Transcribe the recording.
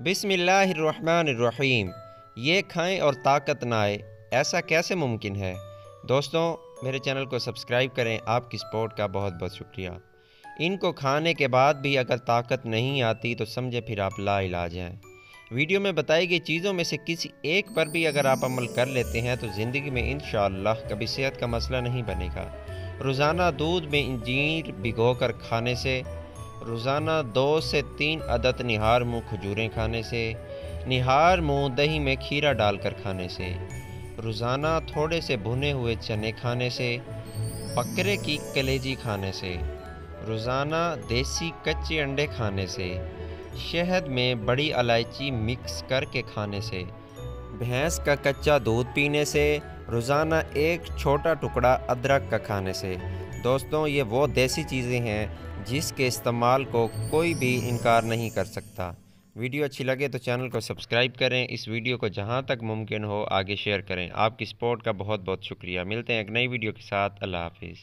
बिस्मिल्लाहिर्रहमानिर्रहीम। ये खाएं और ताकत ना आए, ऐसा कैसे मुमकिन है। दोस्तों, मेरे चैनल को सब्सक्राइब करें। आपकी सपोर्ट का बहुत बहुत शुक्रिया। इनको खाने के बाद भी अगर ताकत नहीं आती तो समझे फिर आप लाइलाज हैं। वीडियो में बताई गई चीज़ों में से किसी एक पर भी अगर आप अमल कर लेते हैं तो ज़िंदगी में इंशाअल्लाह कभी सेहत का मसला नहीं बनेगा। रोज़ाना दूध में इंजीर भिगोकर खाने से, रोज़ाना 2 से 3 अदद निहार मुँह खजूरें खाने से, निहार मुँह दही में खीरा डालकर खाने से, रोज़ाना थोड़े से भुने हुए चने खाने से, बकरे की कलेजी खाने से, रोज़ाना देसी कच्चे अंडे खाने से, शहद में बड़ी इलायची मिक्स करके खाने से, भैंस का कच्चा दूध पीने से, रोज़ाना एक छोटा टुकड़ा अदरक का खाने से। दोस्तों, ये वो देसी चीज़ें हैं जिसके इस्तेमाल को कोई भी इनकार नहीं कर सकता। वीडियो अच्छी लगे तो चैनल को सब्सक्राइब करें। इस वीडियो को जहां तक मुमकिन हो आगे शेयर करें। आपकी सपोर्ट का बहुत बहुत शुक्रिया। मिलते हैं एक नई वीडियो के साथ। अल्लाह हाफिज़।